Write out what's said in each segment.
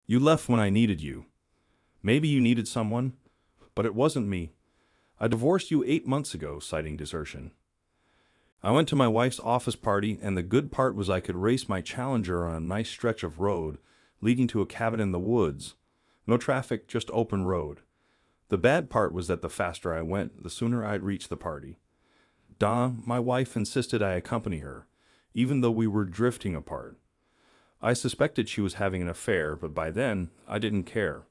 You left when I needed you. Maybe you needed someone, but it wasn't me. I divorced you 8 months ago, citing desertion. I went to my wife's office party, and the good part was I could race my Challenger on a nice stretch of road leading to a cabin in the woods. No traffic, just open road. The bad part was that the faster I went, the sooner I'd reach the party. Donna, my wife, insisted I accompany her, even though we were drifting apart. I suspected she was having an affair, but by then, I didn't care.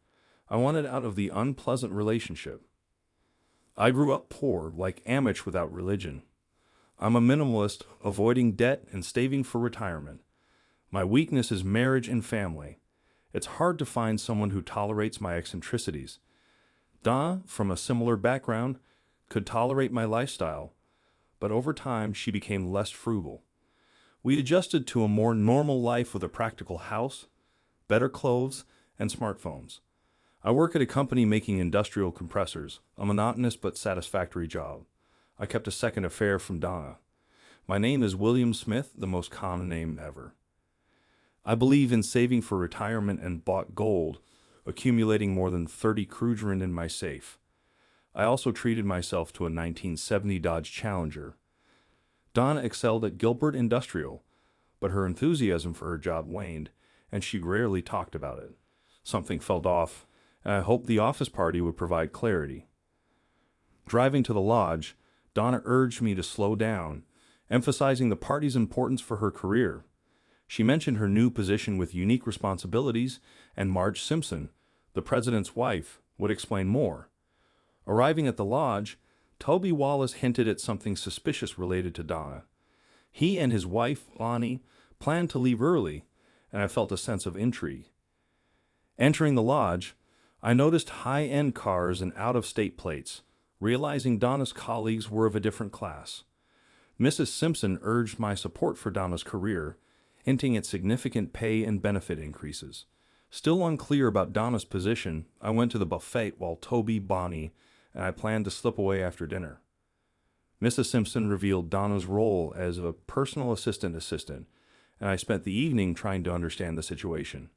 I wanted out of the unpleasant relationship. I grew up poor, like Amish without religion. I'm a minimalist, avoiding debt and saving for retirement. My weakness is marriage and family. It's hard to find someone who tolerates my eccentricities. Donna, from a similar background, could tolerate my lifestyle, but over time she became less frugal. We adjusted to a more normal life with a practical house, better clothes, and smartphones. I work at a company making industrial compressors, a monotonous but satisfactory job. I kept a second affair from Donna. My name is William Smith, the most common name ever. I believe in saving for retirement and bought gold, accumulating more than 30 crugerand in my safe. I also treated myself to a 1970 Dodge Challenger. Donna excelled at Gilbert Industrial, but her enthusiasm for her job waned, and she rarely talked about it. Something felt off, and I hoped the office party would provide clarity. Driving to the lodge, Donna urged me to slow down, emphasizing the party's importance for her career. She mentioned her new position with unique responsibilities, and Marge Simpson, the president's wife, would explain more. Arriving at the lodge, Toby Wallace hinted at something suspicious related to Donna. He and his wife, Bonnie, planned to leave early, and I felt a sense of intrigue. Entering the lodge, I noticed high-end cars and out-of-state plates, realizing Donna's colleagues were of a different class. Mrs. Simpson urged my support for Donna's career, hinting at significant pay and benefit increases. Still unclear about Donna's position, I went to the buffet while Toby, Bonnie, and I planned to slip away after dinner. Mrs. Simpson revealed Donna's role as a personal assistant, and I spent the evening trying to understand the situation.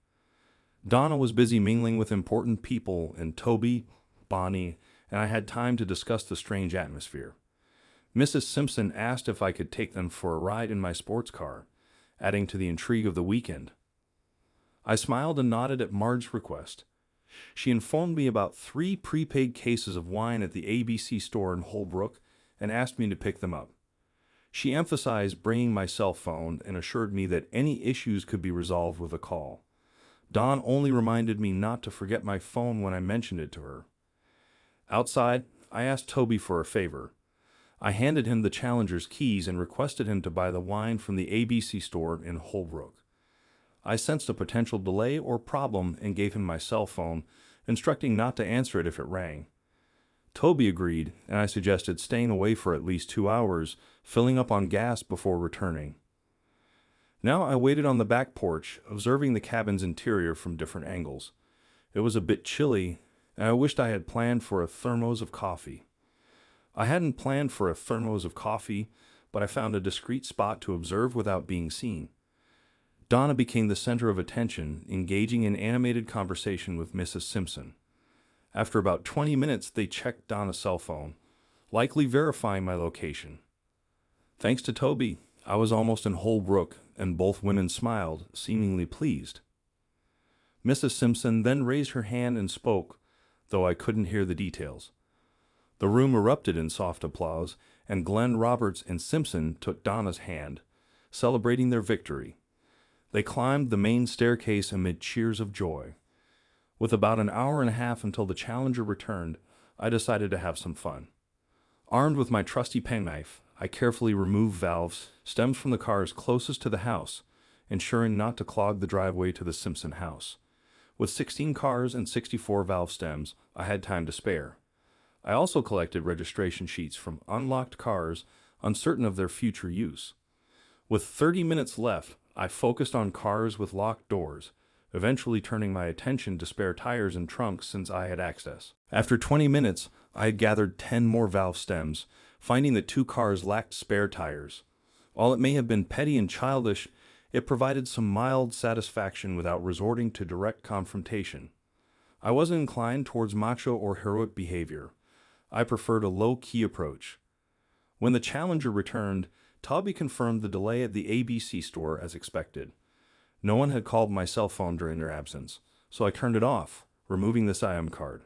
Donna was busy mingling with important people, and Toby, Bonnie, and I had time to discuss the strange atmosphere. Mrs. Simpson asked if I could take them for a ride in my sports car, adding to the intrigue of the weekend. I smiled and nodded at Marge's request. She informed me about 3 prepaid cases of wine at the ABC store in Holbrook and asked me to pick them up. She emphasized bringing my cell phone and assured me that any issues could be resolved with a call. Dawn only reminded me not to forget my phone when I mentioned it to her. Outside, I asked Toby for a favor. I handed him the Challenger's keys and requested him to buy the wine from the ABC store in Holbrook. I sensed a potential delay or problem and gave him my cell phone, instructing not to answer it if it rang. Toby agreed, and I suggested staying away for at least 2 hours, filling up on gas before returning. Now I waited on the back porch, observing the cabin's interior from different angles. It was a bit chilly, and I wished I had planned for a thermos of coffee. I hadn't planned for a thermos of coffee, but I found a discreet spot to observe without being seen. Donna became the center of attention, engaging in animated conversation with Mrs. Simpson. After about 20 minutes, they checked Donna's cell phone, likely verifying my location. Thanks to Toby, I was almost in Holbrook, and both women smiled, seemingly pleased. Mrs. Simpson then raised her hand and spoke, though I couldn't hear the details. The room erupted in soft applause, and Glenn Roberts and Simpson took Donna's hand, celebrating their victory. They climbed the main staircase amid cheers of joy. With about an hour and a half until the Challenger returned, I decided to have some fun. Armed with my trusty penknife, I carefully removed valves, stems from the cars closest to the house, ensuring not to clog the driveway to the Simpson house. With 16 cars and 64 valve stems, I had time to spare. I also collected registration sheets from unlocked cars, uncertain of their future use. With 30 minutes left, I focused on cars with locked doors, eventually turning my attention to spare tires and trunks since I had access. After 20 minutes, I had gathered 10 more valve stems, finding that 2 cars lacked spare tires. While it may have been petty and childish, It provided some mild satisfaction without resorting to direct confrontation. I wasn't inclined towards macho or heroic behavior. I preferred a low-key approach. When the challenger returned, Toby confirmed the delay at the ABC store as expected. No one had called my cell phone during their absence, so I turned it off, removing the SIM card.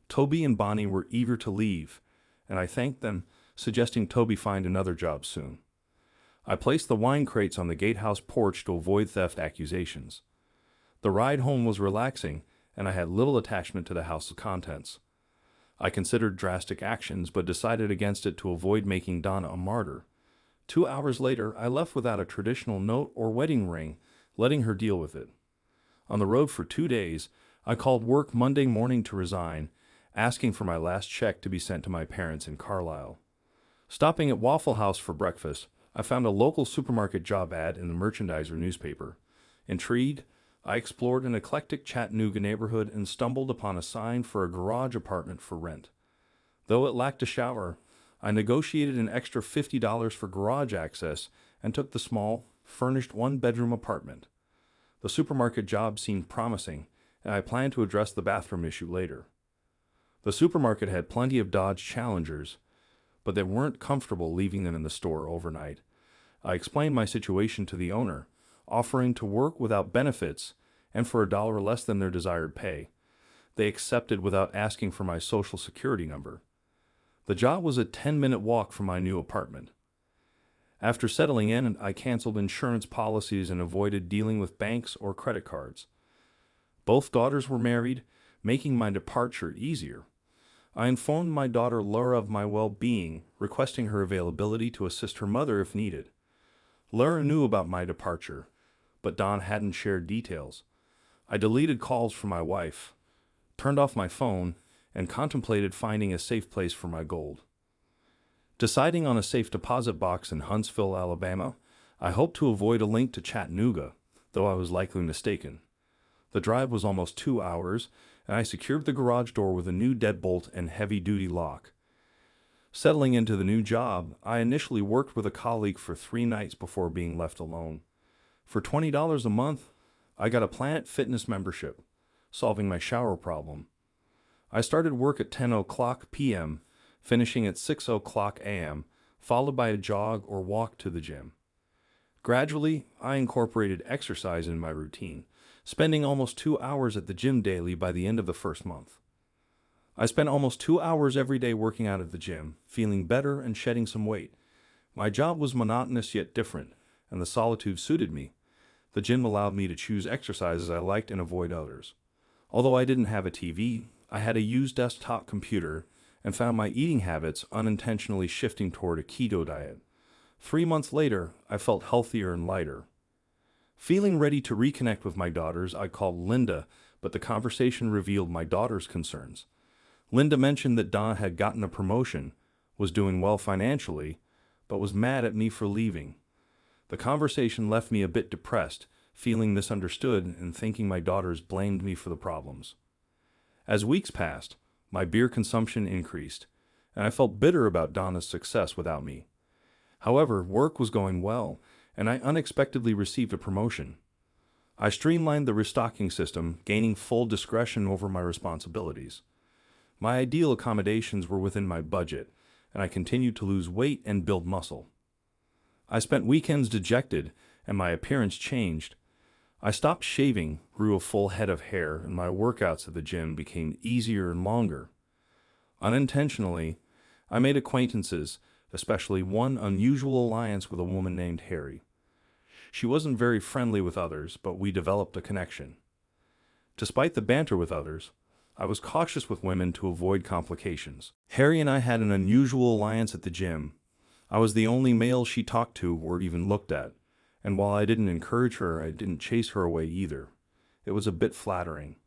Toby and Bonnie were eager to leave, and I thanked them, suggesting Toby find another job soon. I placed the wine crates on the gatehouse porch to avoid theft accusations. The ride home was relaxing, and I had little attachment to the house's contents. I considered drastic actions, but decided against it to avoid making Donna a martyr. 2 hours later, I left without a traditional note or wedding ring, letting her deal with it. On the road for 2 days, I called work Monday morning to resign, asking for my last check to be sent to my parents in Carlisle. Stopping at Waffle House for breakfast, I found a local supermarket job ad in the Merchandiser newspaper. Intrigued, I explored an eclectic Chattanooga neighborhood and stumbled upon a sign for a garage apartment for rent. Though it lacked a shower, I negotiated an extra $50 for garage access and took the small, furnished one-bedroom apartment. The supermarket job seemed promising, and I planned to address the bathroom issue later. The supermarket had plenty of Dodge Challengers, but they weren't comfortable leaving them in the store overnight. I explained my situation to the owner, offering to work without benefits and for $1 less than their desired pay. They accepted without asking for my social security number. The job was a 10-minute walk from my new apartment. After settling in, I canceled insurance policies and avoided dealing with banks or credit cards. Both daughters were married, making my departure easier. I informed my daughter Laura of my well-being, requesting her availability to assist her mother if needed. Laura knew about my departure, but Don hadn't shared details. I deleted calls from my wife, turned off my phone, and contemplated finding a safe place for my gold. Deciding on a safe deposit box in Huntsville, Alabama, I hoped to avoid a link to Chattanooga, though I was likely mistaken. The drive was almost 2 hours, and I secured the garage door with a new deadbolt and heavy-duty lock. Settling into the new job, I initially worked with a colleague for 3 nights before being left alone. For $20 a month, I got a Planet Fitness membership, solving my shower problem. I started work at 10:00 p.m., finishing at 6:00 a.m., followed by a jog or walk to the gym. Gradually, I incorporated exercise in my routine, spending almost 2 hours at the gym daily by the end of the first month. I spent almost 2 hours every day working out at the gym, feeling better and shedding some weight. My job was monotonous yet different, and the solitude suited me. The gym allowed me to choose exercises I liked and avoid others. Although I didn't have a TV, I had a used desktop computer and found my eating habits unintentionally shifting toward a keto diet. 3 months later, I felt healthier and lighter. Feeling ready to reconnect with my daughters, I called Linda, but the conversation revealed my daughter's concerns. Linda mentioned that Donna had gotten a promotion, was doing well financially, but was mad at me for leaving. The conversation left me a bit depressed, feeling misunderstood and thinking my daughters blamed me for the problems. As weeks passed, my beer consumption increased, and I felt bitter about Donna's success without me. However, work was going well, and I unexpectedly received a promotion. I streamlined the restocking system, gaining full discretion over my responsibilities. My ideal accommodations were within my budget, and I continued to lose weight and build muscle. I spent weekends dejected, and my appearance changed. I stopped shaving, grew a full head of hair, and my workouts at the gym became easier and longer. Unintentionally, I made acquaintances, especially one unusual alliance with a woman named Harry. She wasn't very friendly with others, but we developed a connection. Despite the banter with others, I was cautious with women to avoid complications. Harry and I had an unusual alliance at the gym. I was the only male she talked to or even looked at, and while I didn't encourage her, I didn't chase her away either. It was a bit flattering.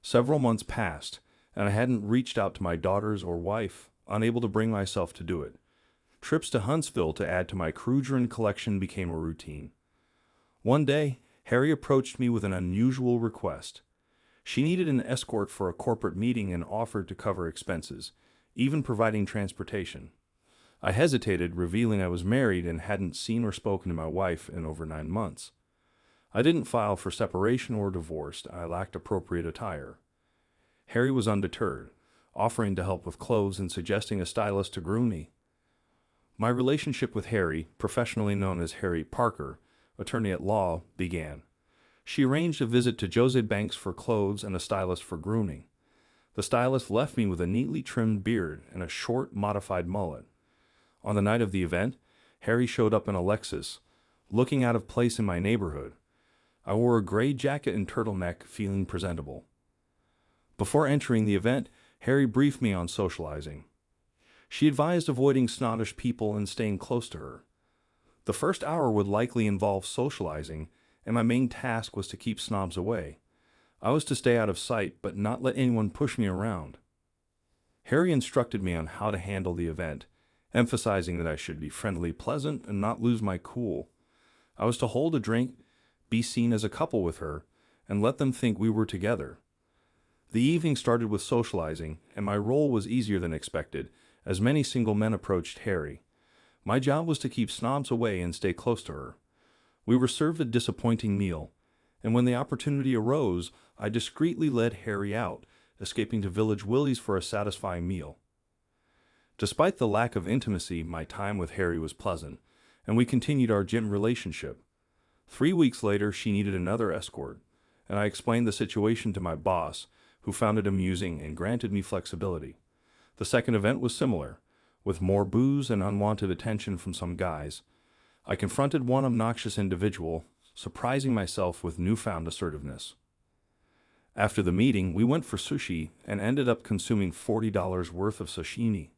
Several months passed, and I hadn't reached out to my daughters or wife, unable to bring myself to do it. Trips to Huntsville to add to my Krugerrand collection became a routine. One day, Harry approached me with an unusual request. She needed an escort for a corporate meeting and offered to cover expenses, even providing transportation. I hesitated, revealing I was married and hadn't seen or spoken to my wife in over 9 months. I didn't file for separation or divorce. I lacked appropriate attire. Harry was undeterred, offering to help with clothes and suggesting a stylist to groom me. My relationship with Harry, professionally known as Harry Parker, attorney at law, began. She arranged a visit to Jose Banks for clothes and a stylist for grooming. The stylist left me with a neatly trimmed beard and a short, modified mullet. On the night of the event, Harry showed up in a Lexus, looking out of place in my neighborhood. I wore a gray jacket and turtleneck, feeling presentable. Before entering the event, Harry briefed me on socializing. She advised avoiding snobbish people and staying close to her. The first hour would likely involve socializing, and my main task was to keep snobs away. I was to stay out of sight, but not let anyone push me around. Harry instructed me on how to handle the event, emphasizing that I should be friendly, pleasant, and not lose my cool. I was to hold a drink, be seen as a couple with her, and let them think we were together. The evening started with socializing, and my role was easier than expected, as many single men approached Harry. My job was to keep snobs away and stay close to her. We were served a disappointing meal, and when the opportunity arose, I discreetly led Harry out, escaping to Village Willie's for a satisfying meal. Despite the lack of intimacy, my time with Harry was pleasant, and we continued our gym relationship. 3 weeks later, she needed another escort, and I explained the situation to my boss, who found it amusing and granted me flexibility. The second event was similar, with more booze and unwanted attention from some guys. I confronted one obnoxious individual, surprising myself with newfound assertiveness. After the meeting, we went for sushi and ended up consuming $40 worth of sashimi.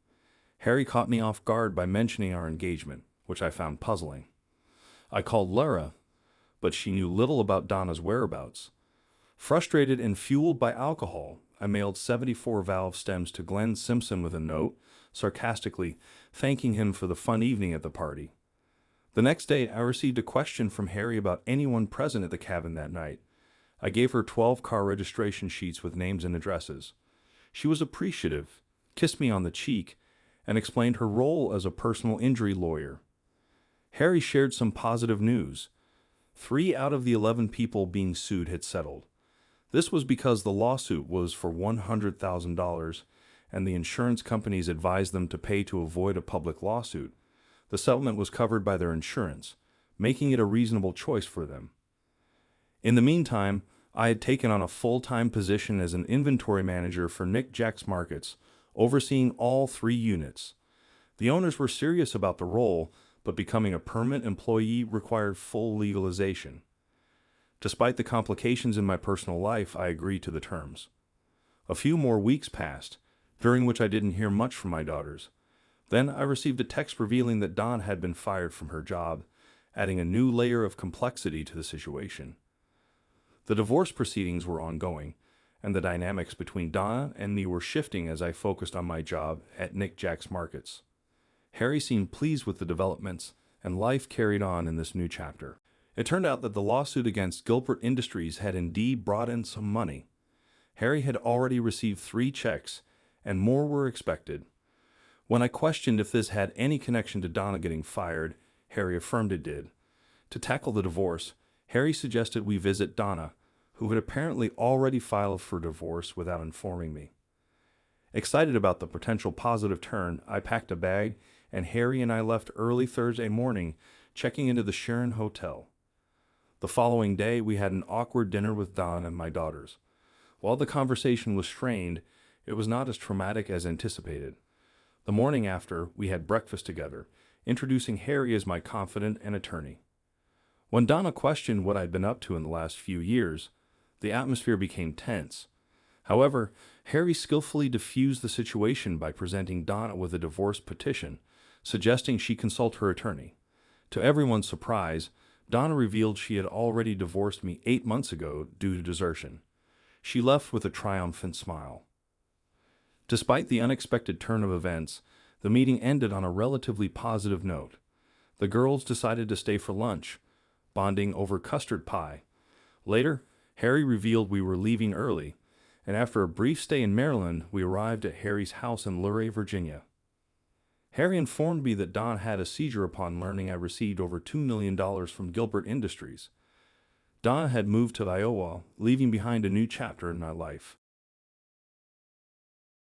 Harry caught me off guard by mentioning our engagement, which I found puzzling. I called Laura, but she knew little about Donna's whereabouts. Frustrated and fueled by alcohol, I mailed 74 valve stems to Glenn Simpson with a note, sarcastically thanking him for the fun evening at the party. The next day, I received a question from Harry about anyone present at the cabin that night. I gave her 12 car registration sheets with names and addresses. She was appreciative, kissed me on the cheek, and explained her role as a personal injury lawyer. Harry shared some positive news. 3 out of the 11 people being sued had settled. This was because the lawsuit was for $100,000, and the insurance companies advised them to pay to avoid a public lawsuit. The settlement was covered by their insurance, making it a reasonable choice for them. In the meantime, I had taken on a full-time position as an inventory manager for Nick Jack's Markets, overseeing all 3 units. The owners were serious about the role, but becoming a permanent employee required full legalization. Despite the complications in my personal life, I agreed to the terms. A few more weeks passed, during which I didn't hear much from my daughters. Then I received a text revealing that Dawn had been fired from her job, adding a new layer of complexity to the situation. The divorce proceedings were ongoing, and the dynamics between Donna and me were shifting as I focused on my job at Nick Jack's Markets. Harry seemed pleased with the developments, and life carried on in this new chapter. It turned out that the lawsuit against Gilbert Industries had indeed brought in some money. Harry had already received 3 checks, and more were expected. When I questioned if this had any connection to Donna getting fired, Harry affirmed it did. To tackle the divorce, Harry suggested we visit Donna, who had apparently already filed for divorce without informing me. Excited about the potential positive turn, I packed a bag, and Harry and I left early Thursday morning, checking into the Sharon Hotel. The following day, we had an awkward dinner with Dawn and my daughters. While the conversation was strained, it was not as traumatic as anticipated. The morning after, we had breakfast together, introducing Harry as my confidant and attorney. When Donna questioned what I'd been up to in the last few years, the atmosphere became tense. However, Harry skillfully diffused the situation by presenting Donna with a divorce petition, suggesting she consult her attorney. To everyone's surprise, Donna revealed she had already divorced me 8 months ago due to desertion. She left with a triumphant smile. Despite the unexpected turn of events, the meeting ended on a relatively positive note. The girls decided to stay for lunch, bonding over custard pie. Later, Harry revealed we were leaving early, and after a brief stay in Maryland, we arrived at Harry's house in Luray, Virginia. Harry informed me that Don had a seizure upon learning I received over $2 million from Gilbert Industries. Don had moved to Iowa, leaving behind a new chapter in my life.